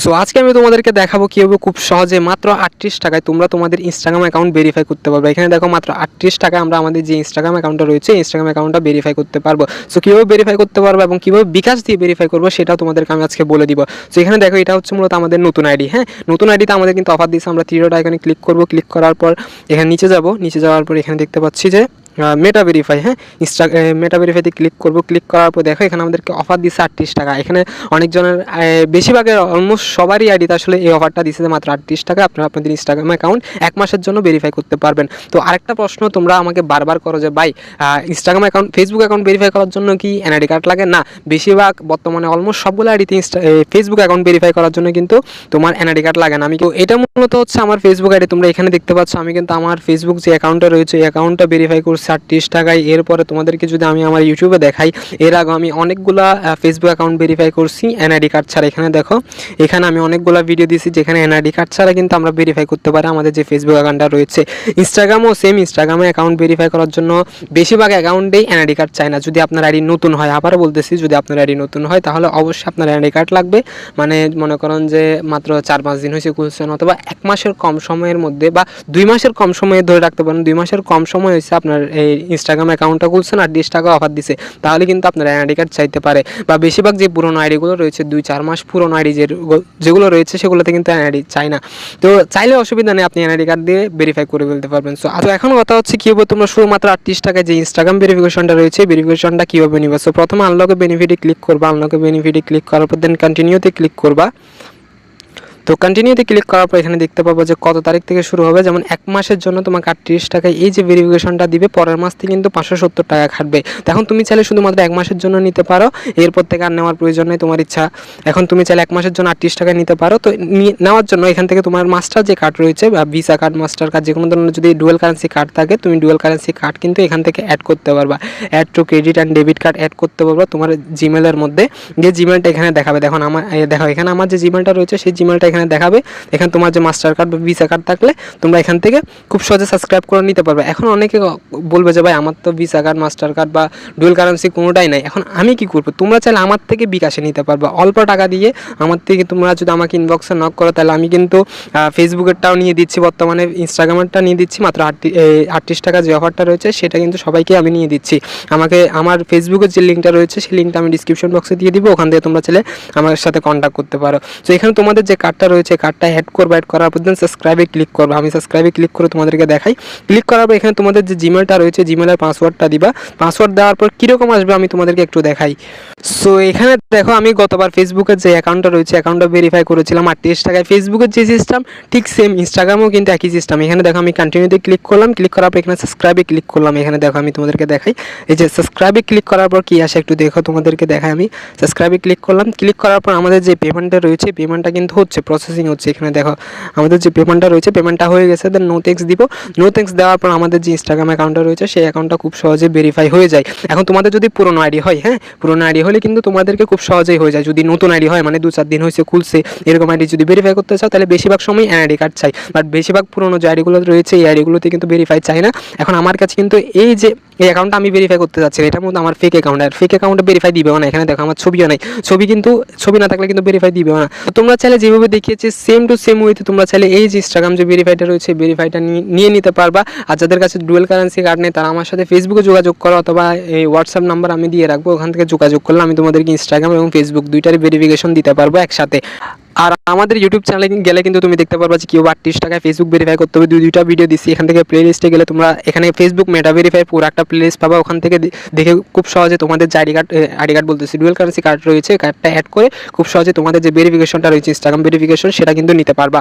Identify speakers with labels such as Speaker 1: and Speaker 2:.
Speaker 1: So আজকে আমি তোমাদেরকে দেখাবো কীভাবে খুব সহজে মাত্র 38 টাকায় তোমরা তোমাদের ইনস্টাগ্রাম অ্যাকাউন্ট ভেরিফাই করতে পারবে। এখানে দেখো মাত্র 38 টাকায় আমরা আমাদের যে ইনস্টাগ্রাম অ্যাকাউন্টটা রয়েছে ইনস্টাগ্রাম অ্যাকাউন্টটা ভেরিফাই করতে পারবো। সো কীভাবে ভেরিফাই করতে পারবো এবং কীভাবে বিকাশ দিয়ে ভেরিফাই করবো সেটাও তোমাদেরকে আমি আজকে বলে দিব। সো এখানে দেখো এটা হচ্ছে মূলত আমাদের নতুন আইডি। হ্যাঁ, নতুন আইডিতে আমাদের কিন্তু অফার দিচ্ছে। আমরা 3 ডট আইকনে ক্লিক করবো, ক্লিক করার পর এখানে নিচে যাওয়ার পর এখানে দেখতে পাচ্ছি যে মেটা ভেরিফাই। হ্যাঁ, মেটা ভেরিফাইতে ক্লিক করবো, ক্লিক করার পর দেখো এখানে আমাদেরকে অফার দিচ্ছে 38 টাকা। এখানে অনেকজনের বেশিরভাগের অলমোস্ট সবারই আইডিতে আসলে এই অফারটা দিচ্ছে যে মাত্র 38 টাকা আপনারা আপনাদের ইনস্টাগ্রাম অ্যাকাউন্ট 1 মাসের জন্য ভেরিফাই করতে পারবেন। তো আরেকটা প্রশ্ন তোমরা আমাকে বারবার করো যে ভাই Instagram account Facebook account verify করার জন্য কি এনআইডি কার্ড লাগে? না, বেশিরভাগ বর্তমানে অলমোস্ট সবগুলো আইডিতে ফেসবুক অ্যাকাউন্ট ভেরিফাই করার জন্য কিন্তু তোমার এনআইডি কার্ড লাগে না। আমি এটা মূলত হচ্ছে আমার ফেসবুক আইডি, তোমরা এখানে দেখতে পাচ্ছ আমি কিন্তু আমার ফেসবুক যে অ্যাকাউন্টটা রয়েছে এই অ্যাকাউন্টটা ভেরিফাই করছি 38 টাকায়। এরপরে তোমাদেরকে যদি আমি আমার ইউটিউবে দেখাই, এর আগে আমি অনেকগুলা ফেসবুক অ্যাকাউন্ট ভেরিফাই করছি এনআইডি কার্ড ছাড়া। এখানে দেখো এখানে আমি অনেকগুলো ভিডিও দিয়েছি যেখানে এনআইডি কার্ড ছাড়া কিন্তু আমরা ভেরিফাই করতে পারি আমাদের যে ফেসবুক অ্যাকাউন্টটা রয়েছে। ইনস্টাগ্রামও সেম, ইনস্টাগ্রামে অ্যাকাউন্ট ভেরিফাই করার জন্য বেশিরভাগ অ্যাকাউন্টেই এনআইডি কার্ড চায় না। যদি আপনার আইডি নতুন হয়, আবার বলতেছি যদি আপনার আইডি নতুন হয় তাহলে অবশ্যই আপনার এনআইডি কার্ড লাগবে। মানে মনে করেন যে মাত্র 4-5 দিন হয়েছে খুলছেন, অথবা 1 মাসের কম সময়ের মধ্যে বা 2 মাসের কম সময়ে ধরে রাখতে পারেন, 2 মাসের কম সময় হয়েছে আপনার এই ইনস্টাগ্রাম অ্যাকাউন্টটা খুলছেন আর 20 টাকা অফার দিছে, তাহলে কিন্তু আপনার এনআইডি কার্ড চাইতে পারে। বা বেশিরভাগ যে পুরোনো আইডিগুলো রয়েছে 2-4 মাস পুরোনো আইডি যেগুলো রয়েছে সেগুলোতে কিন্তু এনআইডি চায় না। তো চাইলে অসুবিধা নেই, আপনি এনআইডি কার্ড দিয়ে ভেরিফাই করে ফেলতে পারবেন। সো এখন কথা হচ্ছে কীভাবে তোমরা শুধুমাত্র 38 টাকায় যে ইনস্টাগ্রাম ভেরিফিকেশনটা রয়েছে ভেরিফিকেশনটা কীভাবে নিবে। সো প্রথমে আনলকে বেনিফিটে ক্লিক করবা, আনলকে বেনিফিটে ক্লিক করার পর দেন কন্টিনিউতে ক্লিক করবা। তো কন্টিনিউতে ক্লিক করার পর এখানে দেখতে পাবো যে কত তারিখ থেকে শুরু হবে। যেমন 1 মাসের জন্য তোমাকে 38 টাকায় এই যে ভেরিফিকেশনটা দিবে, পরের মাস থেকে কিন্তু 570 টাকা কাটবে। এখন তুমি চাইলে শুধুমাত্র 1 মাসের জন্য নিতে পারো, এরপর থেকে আর নেওয়ার প্রয়োজন নেই, তোমার ইচ্ছা। এখন তুমি চাইলে 1 মাসের জন্য 38 টাকায় নিতে পারো। তো নেওয়ার জন্য এখান থেকে তোমার মাস্টার যে কার্ড রয়েছে বা ভিসা কার্ড, মাস্টার কার্ড, যে কোনো ধরনের যদি ডুয়াল কারেন্সি কার্ড থাকে তুমি ডুয়াল কারেন্সি কার্ড কিন্তু এখান থেকে অ্যাড করতে পারবা। Add to credit and debit card add করতে পারবা তোমার জিমেলের মধ্যে। যে জিমেলটা এখানে দেখাবে, দেখো এখানে আমার যে জিমেলটা রয়েছে সেই জিমেলটা এখানে দেখাবে। এখানে তোমার যে মাস্টার কার্ড বা ভিসা কার্ড থাকলে তোমরা এখান থেকে খুব সহজে সাবস্ক্রাইব করে নিতে পারবে। এখন অনেকে বলবে যে ভাই আমার তো ভিসা কার্ড, মাস্টার কার্ড বা ডুয়াল কারেন্সি কোনোটাই নাই, এখন আমি কি করবো? তোমরা চাইলে আমার থেকে বিকাশে নিতে পারবে অল্প টাকা দিয়ে। আমার থেকে তোমরা যদি আমাকে ইনবক্সে নক করো তাহলে আমি কিন্তু ফেসবুকেরটাও নিয়ে দিচ্ছি, বর্তমানে ইনস্টাগ্রামেরটা নিয়ে দিচ্ছি মাত্র 38 টাকা যে অফারটা রয়েছে সেটা কিন্তু সবাইকে আমি নিয়ে দিচ্ছি। আমাকে আমার ফেসবুকের যে লিঙ্কটা রয়েছে সেই লিঙ্কটা আমি ডিসক্রিপশন বক্সে দিয়ে দিব, ওখান থেকে তোমরা চাইলে আমার সাথে কন্ট্যাক্ট করতে পারো। তো এখানে তোমাদের যে কার্ডটা রয়েছে কার্ডটা অ্যাড করবা, অ্যাড করার পর দেন সাবস্ক্রাইবে ক্লিক করবা। আমি সাবস্ক্রাইবে ক্লিক করে তোমাদেরকে দেখাই। ক্লিক করার পর এখানে তোমাদের যে জিমেলটা রয়েছে জিমেলের পাসওয়ার্ডটা দিবা। পাসওয়ার্ড দেওয়ার পর কীরকম আসবে আমি তোমাদেরকে একটু দেখাই। সো এখানে দেখো আমি গতবার ফেসবুকের যে অ্যাকাউন্টটা রয়েছে অ্যাকাউন্টটা ভেরিফাই করেছিলাম 38 টাকায়। ফেসবুকের যে সিস্টেম ঠিক সেম ইনস্টাগ্রামেও কিন্তু একই সিস্টেম। এখানে দেখো আমি কন্টিনিউতে ক্লিক করলাম, ক্লিক করার পর এখানে সাবস্ক্রাইবে ক্লিক করলাম। এখানে দেখো আমি তোমাদেরকে দেখাই, এই যে সাবস্ক্রাইবে ক্লিক করার পর কী আসে একটু দেখো, তোমাদেরকে দেখাই। আমি সাবস্ক্রাইবে ক্লিক করলাম, ক্লিক করার পর আমাদের যে পেমেন্টটা রয়েছে পেমেন্টটা কিন্তু হচ্ছে, প্রসেসিং হচ্ছে। এখানে দেখো আমাদের যে পেমেন্টটা রয়েছে পেমেন্টটা হয়ে গেছে। দেন নো থ্যাঙ্কস দিব। নো থ্যাঙ্কস দেওয়ার পর আমাদের যে ইনস্টাগ্রাম অ্যাকাউন্টটা রয়েছে সেই অ্যাকাউন্টটা খুব সহজে ভেরিফাই হয়ে যায়। এখন তোমাদের যদি পুরোনো আইডি হয়, হ্যাঁ পুরোনো আইডি হলে কিন্তু তোমাদেরকে খুব সহজেই হয়ে যায়। যদি নতুন আইডি হয় মানে 2-4 দিন হয়েছে খুলছে এরকম আইডি যদি ভেরিফাই করতে চাও তাহলে বেশিরভাগ সময় এনআইডি কার্ড চাই, বাট বেশিরভাগ পুরোনো যে আইডিগুলো রয়েছে এই আইডিগুলোতে কিন্তু ভেরিফাই চাই না। এখন আমার কাছে কিন্তু এই যে এই অ্যাকাউন্টটা আমি ভেরিফাই করতে যাচ্ছি এটার মধ্যে আমার ফেক অ্যাকাউন্ট, আর ফেক অ্যাকাউন্টে ভেরিফাই দিবেও না। এখানে দেখো আমার ছবিও নাই, ছবি না থাকলে কিন্তু ভেরিফাই দিবেও না। তোমরা চাইলে যেভাবে দেখিয়েছে সেম টু সেম ওয়েতে তোমরা চাইলে এই যে ইনস্টাগ্রাম যে ভেরিফাইটা রয়েছে ভেরিফাইটা নিয়ে নিতে পারবা। আর যাদের কাছে ডুয়াল কারেন্সি কার্ড নেই তারা আমার সাথে ফেসবুকে যোগাযোগ করো, অথবা এই হোয়াটসঅ্যাপ নাম্বার আমি দিয়ে রাখবো, ওখান থেকে যোগাযোগ করলে আমি তোমাদেরকে ইনস্টাগ্রাম এবং ফেসবুক দুইটারই ভেরিফিকেশন দিতে পারবো একসাথে। আর আমাদের ইউটিউব চ্যানেলে গেলে কিন্তু তুমি দেখতে পারবা যে কেউ 38 টাকায় ফেসবুক ভেরিফাই করতে হবে। দুইটা ভিডিও দিচ্ছি, এখান থেকে প্লে লিস্টে গেলে তোমরা এখানে ফেসবুক মেটা ভেরিফাই পুরো একটা প্লে লিস্ট পাবা। ওখান থেকে দেখে খুব সহজে তোমাদের যে আইডি কার্ড বলতেছি ডুয়াল কারেন্সি কার্ড রয়েছে কার্ডটা অ্যাড করে খুব সহজে তোমাদের যে ভেরিফিকেশনটা রয়েছে ইনস্টাগ্রাম ভেরিফিকেশন সেটা কিন্তু নিতে পারবা।